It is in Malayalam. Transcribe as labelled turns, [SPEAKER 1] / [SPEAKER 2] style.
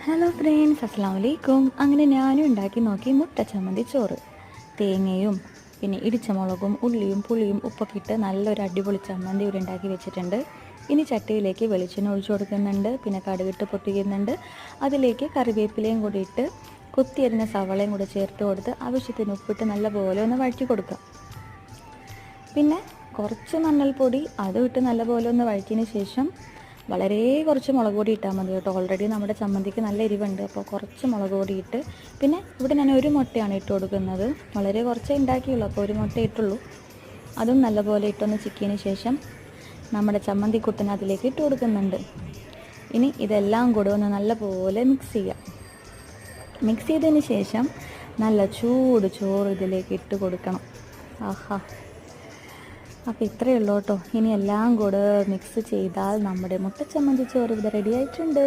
[SPEAKER 1] ഹലോ ഫ്രണ്ട്സ്, അസ്സലാമു അലൈക്കും. അങ്ങനെ ഞാനും ഉണ്ടാക്കി നോക്കി മുട്ട ചമ്മന്തി ചോറ്. തേങ്ങയും പിന്നെ ഇടിച്ച മുളകും ഉള്ളിയും പുളിയും ഉപ്പൊക്കെ ഇട്ട് നല്ലൊരു അടിപൊളി ചമ്മന്തി ഇവിടെ ഉണ്ടാക്കി വെച്ചിട്ടുണ്ട്. ഇനി ചട്ടിയിലേക്ക് വെളിച്ചെണ്ണ ഒഴിച്ചു കൊടുക്കുന്നുണ്ട്, പിന്നെ കടുകിട്ട് പൊട്ടിക്കുന്നുണ്ട്. അതിലേക്ക് കറിവേപ്പിലയും കൂടി ഇട്ട് കൊത്തിയരിഞ്ഞ സവളയും കൂടെ ചേർത്ത് കൊടുത്ത് ആവശ്യത്തിന് ഉപ്പിട്ട് നല്ലപോലെ ഒന്ന് വഴറ്റി കൊടുക്കുക. പിന്നെ കുറച്ച് മഞ്ഞൾപ്പൊടി അതും ഇട്ട് നല്ലപോലെ ഒന്ന് വഴറ്റിയതിന് ശേഷം വളരെ കുറച്ച് മുളക് പൊടി ഇട്ടാൽ മതി കേട്ടോ. ഓൾറെഡി നമ്മുടെ ചമ്മന്തിക്ക് നല്ല എരിവുണ്ട്, അപ്പോൾ കുറച്ച് മുളക് പൊടി ഇട്ട് പിന്നെ ഇവിടെ ഞാൻ ഒരു മുട്ടയാണ് ഇട്ട് കൊടുക്കുന്നത്. വളരെ കുറച്ചേ ഉണ്ടാക്കിയുള്ളൂ, അപ്പോൾ ഒരു മുട്ട ഇട്ടുള്ളൂ. അതും നല്ലപോലെ ഇട്ടൊന്ന് ചിക്കിയതിന് ശേഷം നമ്മുടെ ചമ്മന്തി കുട്ടൻ അതിലേക്ക് ഇട്ട് കൊടുക്കുന്നുണ്ട്. ഇനി ഇതെല്ലാം കൂടെ ഒന്ന് നല്ലപോലെ മിക്സ് ചെയ്യാം. മിക്സ് ചെയ്തതിന് ശേഷം നല്ല ചൂട് ചോറ് ഇതിലേക്ക് ഇട്ട് കൊടുക്കണം. ആഹാ, അപ്പോൾ ഇത്രയേ ഉള്ളൂ കേട്ടോ. ഇനി എല്ലാം കൂടെ മിക്സ് ചെയ്താൽ നമ്മുടെ മുട്ട ചമ്മന്തി ചോറ് ഇവിടെ റെഡി ആയിട്ടുണ്ട്.